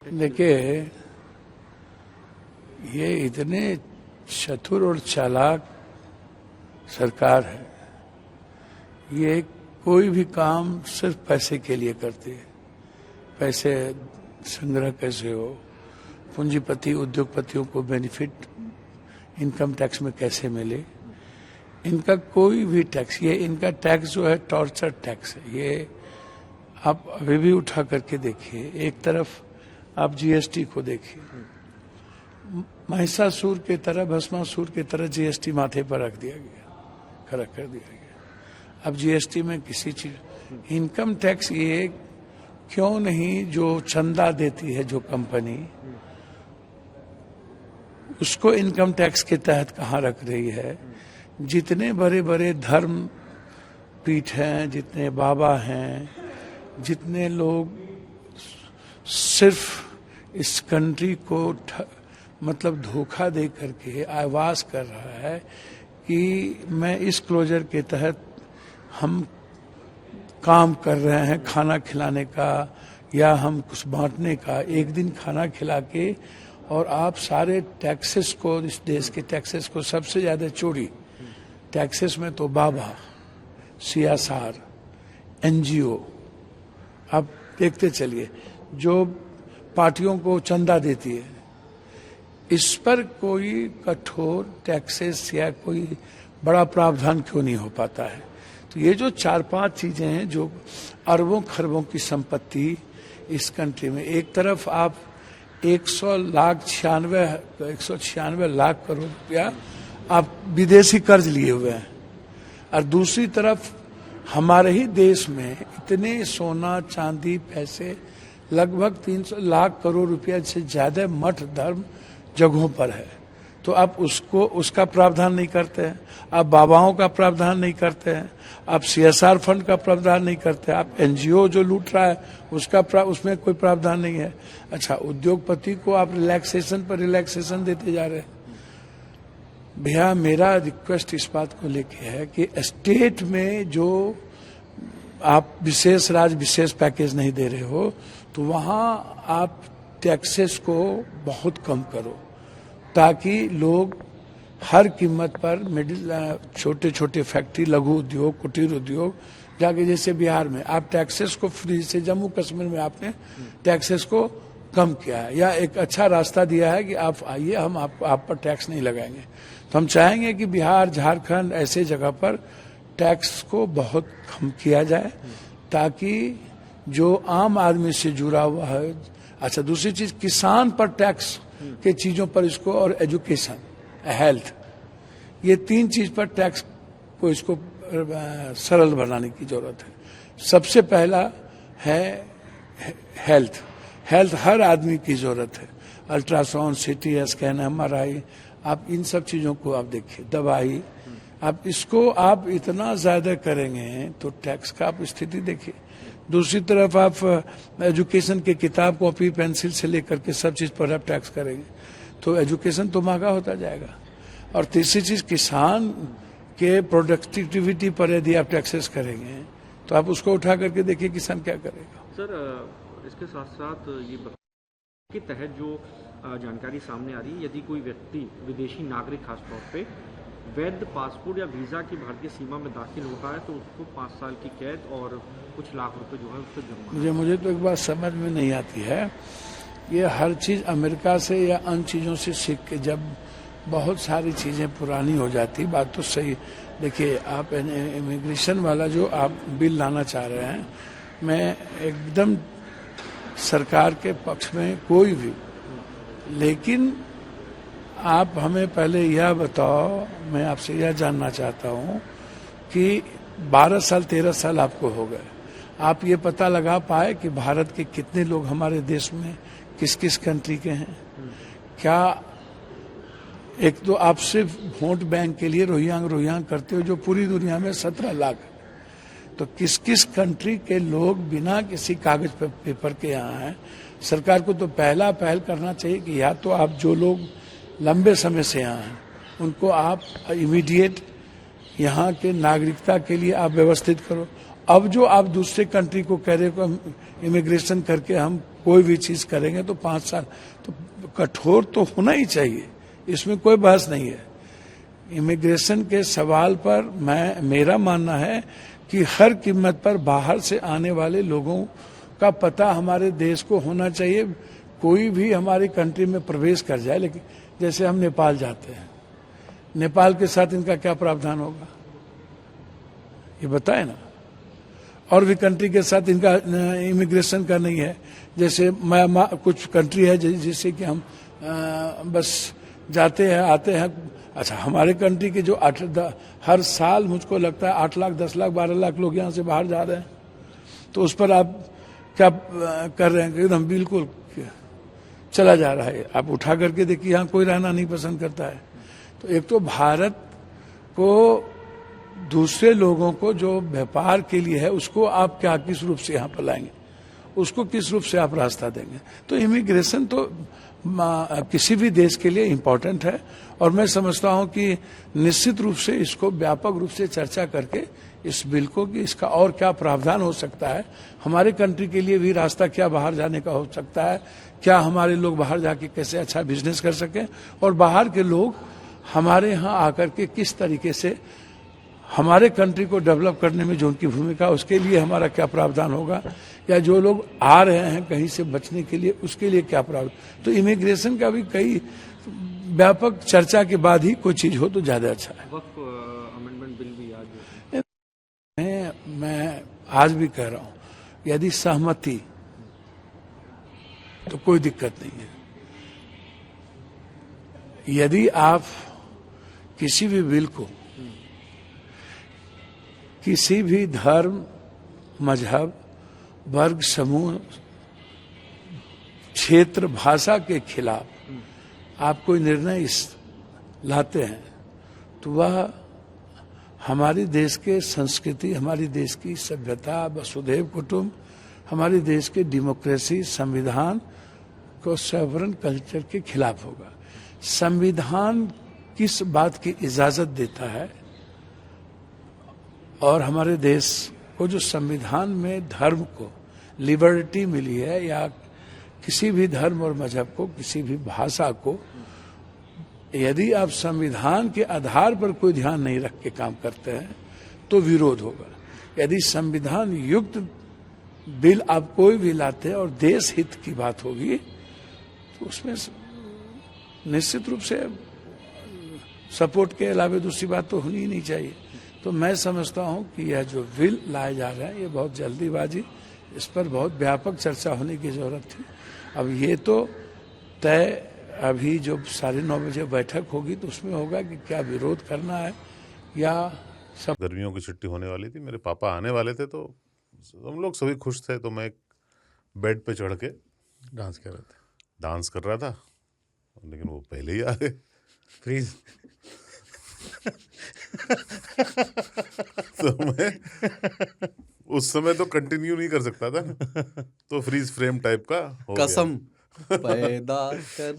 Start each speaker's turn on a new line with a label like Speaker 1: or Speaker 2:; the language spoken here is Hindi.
Speaker 1: देखिए, ये इतने चतुर और चालाक सरकार है। ये कोई भी काम सिर्फ पैसे के लिए करती है। पैसे संग्रह कैसे हो, पूंजीपति उद्योगपतियों को बेनिफिट इनकम टैक्स में कैसे मिले, इनका कोई भी टैक्स, ये इनका टैक्स जो है टॉर्चर टैक्स है। ये आप अभी भी उठा करके देखिए। एक तरफ आप जीएसटी को देखिए, महिषासुर के तरह, भस्मासुर के तरह जीएसटी माथे पर रख दिया गया, खड़ा कर दिया गया। अब जीएसटी में किसी चीज, इनकम टैक्स ये क्यों नहीं, जो चंदा देती है जो कंपनी, उसको इनकम टैक्स के तहत कहाँ रख रही है। जितने बड़े बड़े धर्म पीठ हैं, जितने बाबा हैं, जितने लोग सिर्फ इस कंट्री को मतलब धोखा दे करके आवाज कर रहा है कि मैं इस क्लोजर के तहत हम काम कर रहे हैं, खाना खिलाने का या हम कुछ बांटने का, एक दिन खाना खिला के, और आप सारे टैक्सेस को, इस देश के टैक्सेस को, सबसे ज्यादा चोरी टैक्सेस में तो बाबा, सीएसआर, एनजीओ, आप देखते चलिए, जो पार्टियों को चंदा देती है, इस पर कोई कठोर टैक्सेस या कोई बड़ा प्रावधान क्यों नहीं हो पाता है। तो ये जो 4-5 चीजें हैं, जो अरबों खरबों की संपत्ति इस कंट्री में, एक तरफ आप 196 लाख करोड़ रुपया आप विदेशी कर्ज लिए हुए हैं, और दूसरी तरफ हमारे ही देश में इतने सोना चांदी पैसे, लगभग 300 लाख करोड़ रुपया से ज्यादा मठ धर्म जगहों पर है। तो आप उसको, उसका प्रावधान नहीं करते हैं, आप बाबाओं का प्रावधान नहीं करते हैं, आप सीएसआर फंड का प्रावधान नहीं करते, आप एनजीओ जो लूट रहा है उसका उसमें कोई प्रावधान नहीं है। अच्छा, उद्योगपति को आप रिलैक्सेशन पर रिलैक्सेशन देते जा रहे हैं। भैया, मेरा रिक्वेस्ट इस बात को लेके है कि स्टेट में जो आप विशेष राज्य विशेष पैकेज नहीं दे रहे हो, तो वहां आप टैक्सेस को बहुत कम करो, ताकि लोग हर कीमत पर मिडिल, छोटे छोटे फैक्ट्री, लघु उद्योग, कुटीर उद्योग जाके, जैसे बिहार में आप टैक्सेस को फ्री से, जम्मू कश्मीर में आपने टैक्सेस को कम किया है, या एक अच्छा रास्ता दिया है कि आप आइए, हम आप पर टैक्स नहीं लगाएंगे। तो हम चाहेंगे कि बिहार, झारखंड, ऐसे जगह पर टैक्स को बहुत कम किया जाए, ताकि जो आम आदमी से जुड़ा हुआ है। अच्छा, दूसरी चीज, किसान पर टैक्स के चीजों पर इसको, और एजुकेशन, हेल्थ, ये 3 चीज पर टैक्स को, इसको सरल बनाने की जरूरत है। सबसे पहला है हेल्थ। हेल्थ हर आदमी की जरूरत है। अल्ट्रासाउंड, सीटी स्कैन, एमआरआई, आप इन सब चीजों को आप देखिए, दवाई, आप इसको आप इतना ज्यादा करेंगे तो टैक्स का आप स्थिति देखिए। दूसरी तरफ आप एजुकेशन के किताब, कॉपी, पेंसिल से लेकर के सब चीज पर आप टैक्स करेंगे तो एजुकेशन तो महंगा होता जाएगा। और तीसरी चीज, किसान के प्रोडक्टिविटी पर यदि आप टैक्सेस करेंगे तो आप उसको उठा करके देखिए किसान क्या करेगा।
Speaker 2: सर, इसके साथ साथ ये के तहत जो जानकारी सामने आ रही है, यदि कोई व्यक्ति, विदेशी नागरिक खासतौर पे, वैध पासपोर्ट या वीजा की भारतीय सीमा में दाखिल होता है, तो उसको 5 साल की कैद और कुछ लाख रुपए जो है उसको जुर्माना।
Speaker 1: मुझे तो एक बात समझ में नहीं आती है, ये हर चीज अमेरिका से या अन्य चीजों से सीख के, जब बहुत सारी चीजें पुरानी हो जाती, बात तो सही। देखिए, आप इमिग्रेशन वाला जो आप बिल लाना चाह रहे हैं, मैं एकदम सरकार के पक्ष में कोई भी, लेकिन आप हमें पहले यह बताओ, मैं आपसे यह जानना चाहता हूं कि 12 साल 13 साल आपको हो गए, आप ये पता लगा पाए कि भारत के कितने लोग हमारे देश में किस किस कंट्री के हैं? क्या एक तो आप सिर्फ वोट बैंक के लिए रोहिंग्या करते हो, जो पूरी दुनिया में 17 लाख, तो किस किस कंट्री के लोग बिना किसी कागज पेपर के यहाँ हैं? सरकार को तो पहल करना चाहिए कि या तो आप जो लोग लंबे समय से यहाँ हैं उनको आप इमीडिएट यहाँ के नागरिकता के लिए आप व्यवस्थित करो, अब जो आप दूसरे कंट्री को कह रहे हो इमिग्रेशन करके हम कोई भी चीज करेंगे तो 5 साल, तो कठोर तो होना ही चाहिए, इसमें कोई बहस नहीं है। इमिग्रेशन के सवाल पर मेरा मानना है कि हर कीमत पर बाहर से आने वाले लोगों का पता हमारे देश को होना चाहिए। कोई भी हमारी कंट्री में प्रवेश कर जाए, लेकिन जैसे हम नेपाल जाते हैं, नेपाल के साथ इनका क्या प्रावधान होगा ये बताए ना। और भी कंट्री के साथ इनका इमिग्रेशन का नहीं है। जैसे कुछ कंट्री है जिससे कि हम बस जाते हैं आते हैं। अच्छा, हमारे कंट्री के जो हर साल मुझको लगता है 8 लाख 10 लाख 12 लाख लोग यहाँ से बाहर जा रहे हैं, तो उस पर आप क्या कर रहे हैं? एकदम बिल्कुल चला जा रहा है। आप उठा करके देखिए, यहाँ कोई रहना नहीं पसंद करता है। तो एक तो भारत को दूसरे लोगों को जो व्यापार के लिए है उसको आप क्या किस रूप से यहाँ पर लाएंगे, उसको किस रूप से आप रास्ता देंगे? तो इमिग्रेशन तो किसी भी देश के लिए इम्पोर्टेंट है, और मैं समझता हूँ कि निश्चित रूप से इसको व्यापक रूप से चर्चा करके इस बिल को कि इसका और क्या प्रावधान हो सकता है, हमारे कंट्री के लिए भी रास्ता क्या बाहर जाने का हो सकता है, क्या हमारे लोग बाहर जाके कैसे अच्छा बिजनेस कर सकें, और बाहर के लोग हमारे यहाँ आकर के किस तरीके से हमारे कंट्री को डेवलप करने में जो उनकी भूमिका, उसके लिए हमारा क्या प्रावधान होगा, या जो लोग आ रहे हैं कहीं से बचने के लिए उसके लिए क्या प्रावधान। तो इमिग्रेशन का भी कई व्यापक चर्चा के बाद ही कोई चीज हो तो ज्यादा अच्छा है।
Speaker 2: वक्फ अमेंडमेंट बिल भी आज
Speaker 1: मैं आज भी कह रहा हूं, यदि सहमति तो कोई दिक्कत नहीं है। यदि आप किसी भी बिल को किसी भी धर्म, मजहब, वर्ग, समूह, क्षेत्र, भाषा के खिलाफ आप कोई निर्णय लाते हैं, तो वह हमारी देश के संस्कृति, हमारी देश की सभ्यता, वसुधैव कुटुंब, हमारे देश के डेमोक्रेसी, संविधान को सॉवरेन कल्चर के खिलाफ होगा। संविधान किस बात की इजाजत देता है, और हमारे देश को जो संविधान में धर्म को लिबर्टी मिली है, या किसी भी धर्म और मजहब को, किसी भी भाषा को, यदि आप संविधान के आधार पर कोई ध्यान नहीं रख के काम करते हैं तो विरोध होगा। यदि संविधान युक्त बिल आप कोई भी लाते हैं और देश हित की बात होगी, तो उसमें निश्चित रूप से सपोर्ट के अलावा दूसरी बात तो होनी ही नहीं चाहिए। तो मैं समझता हूं कि यह जो बिल लाए जा रहे हैं ये बहुत जल्दीबाजी, इस पर बहुत व्यापक चर्चा होने की जरूरत थी। अब ये तो तय अभी जो 9:30 बजे बैठक होगी तो उसमें होगा कि क्या विरोध करना है या सब।
Speaker 3: गर्मियों की छुट्टी होने वाली थी, मेरे पापा आने वाले थे, तो हम लोग सभी खुश थे। तो मैं एक बेड पे चढ़ के डांस कर रहा था, लेकिन वो पहले ही आ गए।
Speaker 4: फ्रीज
Speaker 3: तो मैं उस समय तो कंटिन्यू नहीं कर सकता था, तो फ्रीज फ्रेम टाइप का हो गया।
Speaker 4: कसम पैदा कर